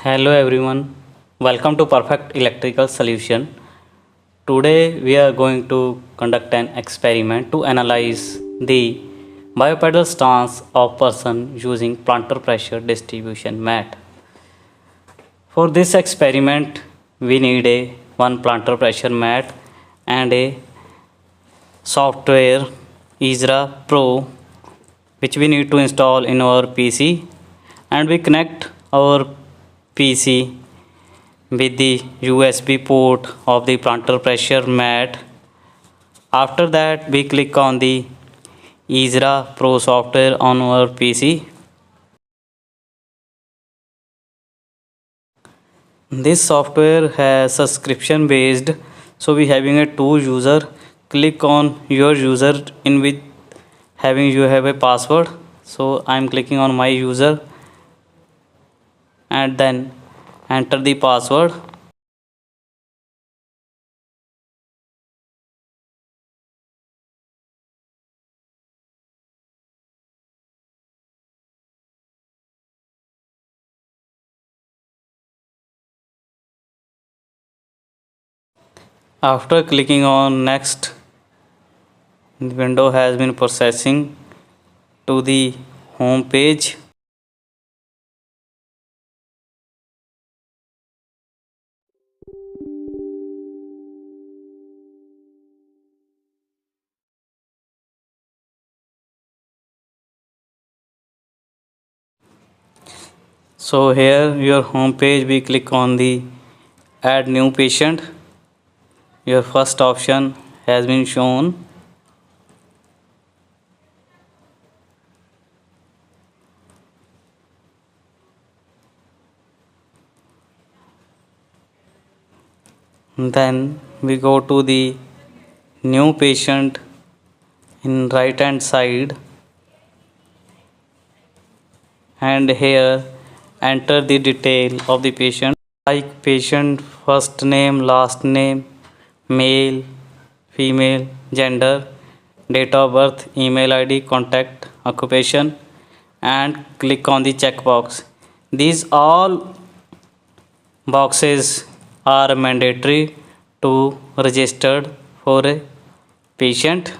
Hello everyone, welcome to Perfect Electrical Solution. Today we are going to conduct an experiment to analyze the bipedal stance of person using plantar pressure distribution mat. For this experiment we need a one plantar pressure mat and a software Isra Pro which we need to install in our PC, and we connect our PC with the USB port of the plantar pressure mat. After that, we click on the Isra Pro software on our PC. This software has subscription based, so we having a two user. Click on your user in which having you have a password. So I am clicking on my user and then enter the password. After clicking on next, the window has been processing to the home page. So here your home page, we click on the add new patient. Your first option has been shown. Then we go to the new patient in right hand side, and here enter the detail of the patient like patient first name, last name, male, female, gender, date of birth, email id, contact, occupation, and click on the checkbox. These all boxes are mandatory to registered for a patient.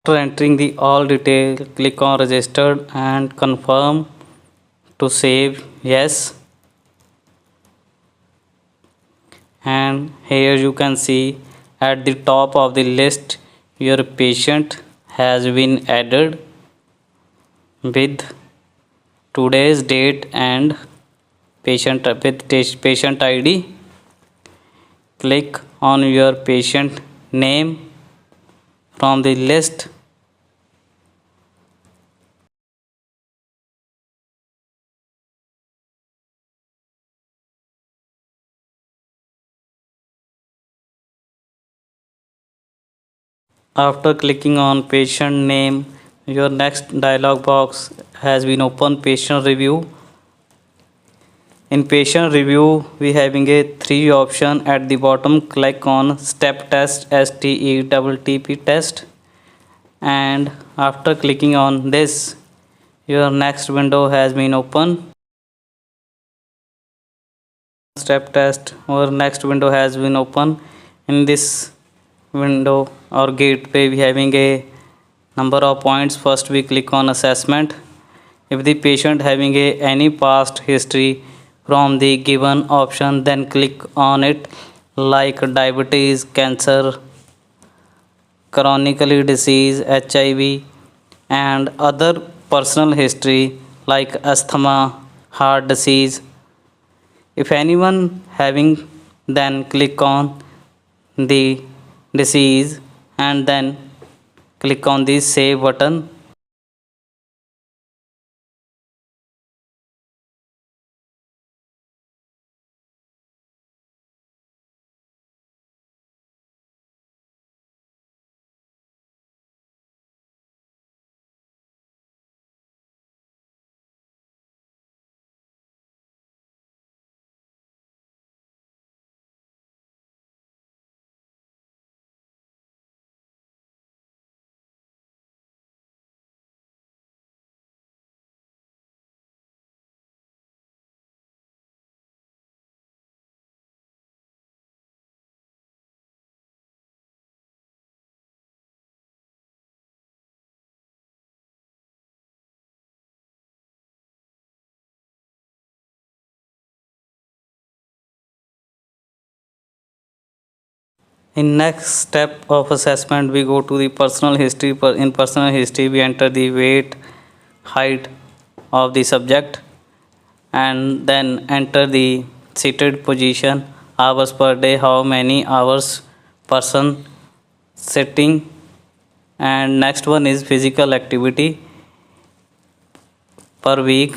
After entering the all detail, click on registered and confirm to save yes. And here you can see at the top of the list your patient has been added with today's date and patient id. Click on your patient name from the list. After clicking on patient name, Your next dialog box has been open patient review. In patient review, we having a three option at the bottom. Click on step test STEPP test, and after clicking on this, your next window has been open. Step test, our next window has been open. In this window or gateway, we having a number of points. First we click on assessment. If the patient having any past history from the given option, then click on it, like diabetes, cancer, chronically disease, HIV, and other personal history like asthma, heart disease. If anyone having, then click on the disease and then click on the save button. In next step of assessment, we go to the personal history. In personal history, we enter the weight, height of the subject, and then enter the seated position, hours per day, how many hours person sitting, and next one is physical activity per week.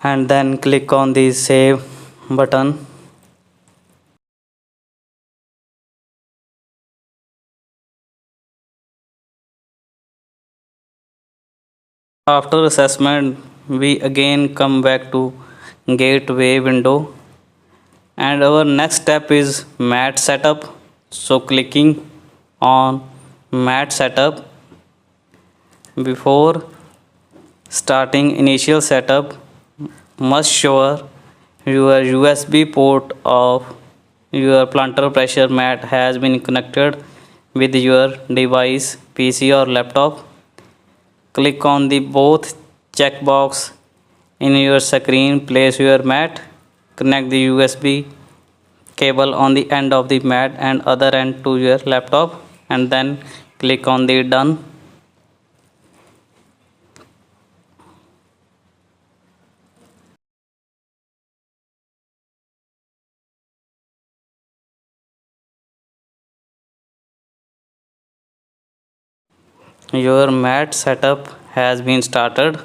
And then click on the save button. After assessment, we again come back to gateway window, and our next step is mat setup. So clicking on mat setup, before starting initial setup, must sure your USB port of your plantar pressure mat has been connected with your device, PC or laptop. Click on the both checkbox in your screen, place your mat, connect the USB cable on the end of the mat and other end to your laptop, and then click on the done. Your mat setup has been started.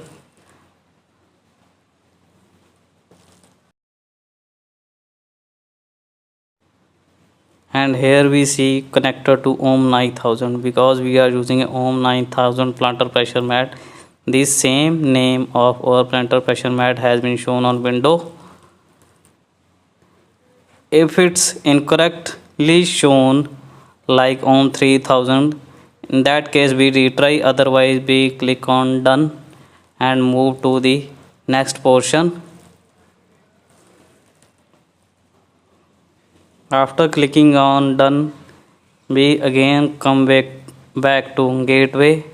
And here we see connector to Ohm 9000, because we are using a Ohm 9000 plantar pressure mat. The same name of our plantar pressure mat has been shown on window. If it's incorrectly shown like on 3000, in that case we retry, otherwise we click on done and move to the next portion. After clicking on done, we again come back to gateway.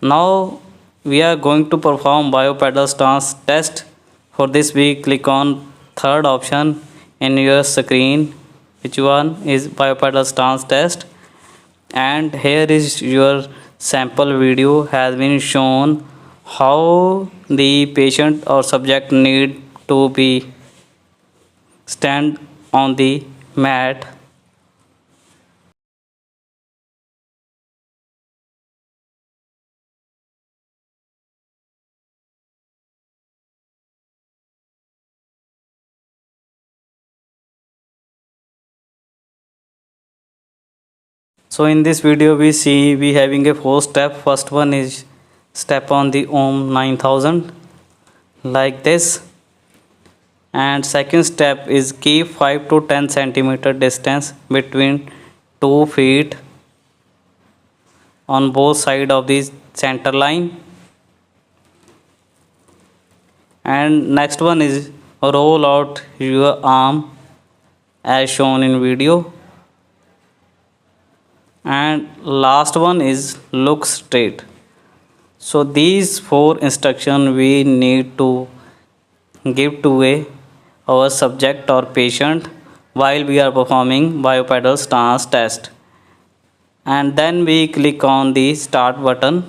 Now we are going to perform bipedal stance test. For this we click on third option in your screen, which one is bipedal stance test, and here is your sample video has been shown how the patient or subject need to be stand on the mat. So in this video we see we having a four step. First one is step on the Om 9000 like this, and second step is keep 5 to 10 centimeter distance between 2 feet on both side of the center line. And next one is roll out your arm as shown in video. And last one is look straight. So these four instructions we need to give to our subject or patient while we are performing bipedal stance test. And then we click on the start button.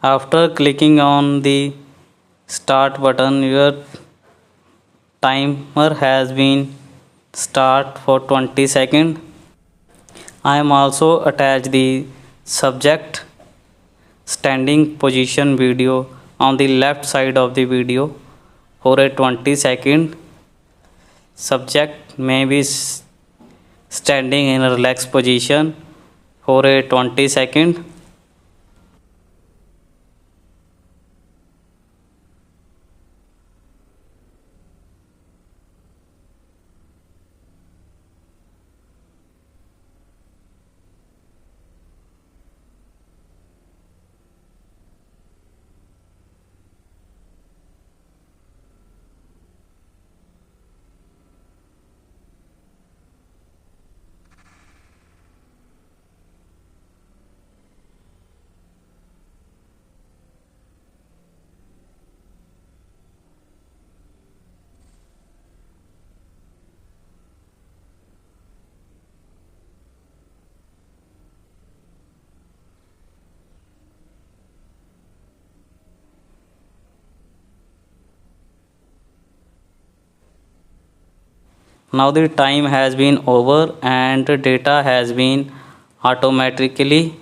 After clicking on the start button, your timer has been start for 20 seconds. I am also attach the subject standing position video on the left side of the video for a 20 second. Subject may be standing in a relaxed position for a 20 second. Now the time has been over and data has been automatically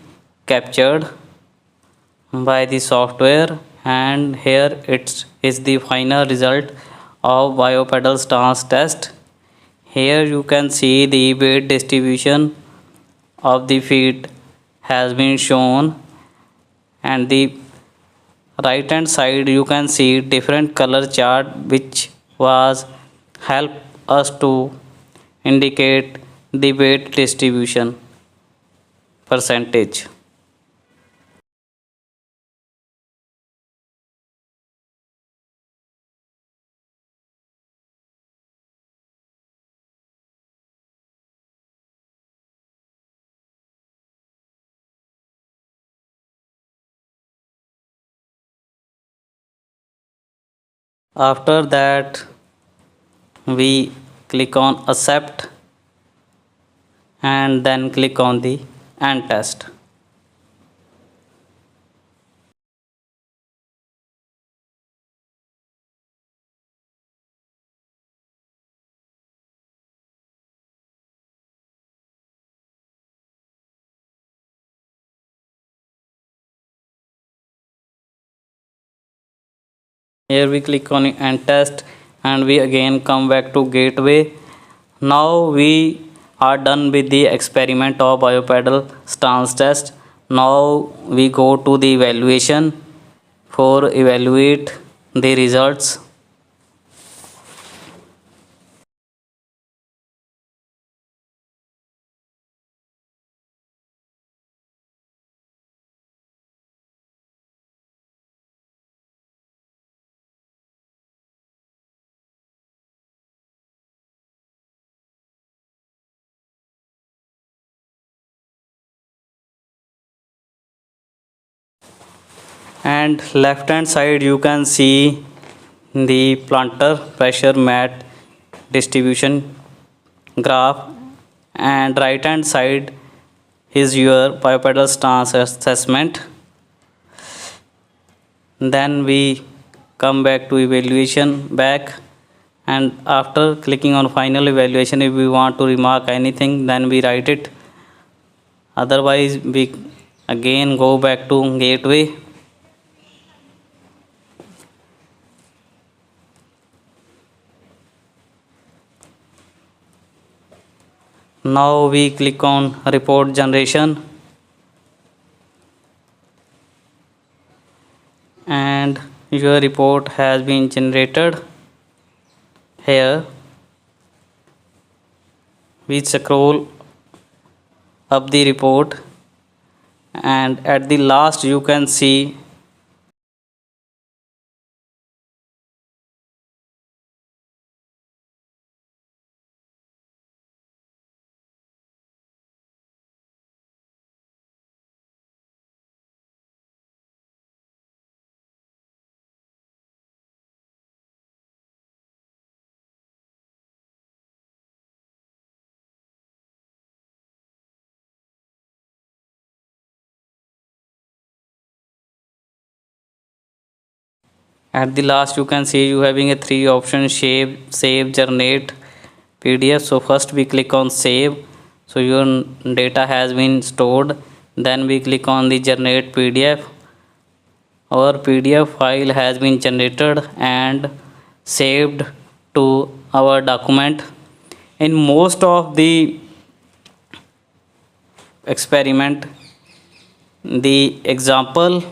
captured by the software, and here it is the final result of bipedal stance test. Here you can see the weight distribution of the feet has been shown, and the right hand side you can see different color chart which was help us to indicate the weight distribution percentage. After that we click on accept and then click on the end test. Here we click on end test and we again come back to gateway. Now we are done with the experiment of bipedal stance test. Now we go to the evaluation for evaluate the results. And left hand side you can see the plantar pressure mat distribution graph, and right hand side is your bipedal stance assessment. Then we come back to evaluation back, and after clicking on final evaluation, if we want to remark anything then we write it, otherwise we again go back to gateway. Now we click on report generation, and your report has been generated. Here we scroll up the report, and at the last you can see at the last you can see you having a three option: shape, save, generate PDF. So first we click on save, so your data has been stored. Then we click on the generate PDF. Our PDF file has been generated and saved to our document. In most of the experiment, the example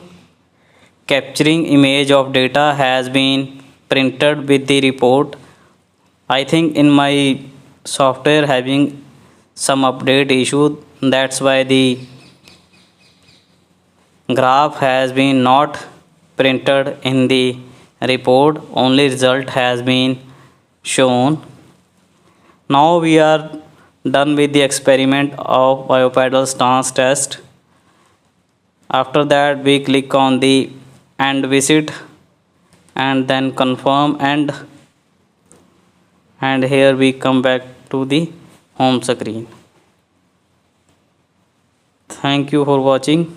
capturing image of data has been printed with the report. I think in my software having some update issue, that's why the graph has been not printed in the report, only result has been shown. Now we are done with the experiment of bipedal stance test. After that we click on the end visit and then confirm and here we come back to the home screen. Thank you for watching.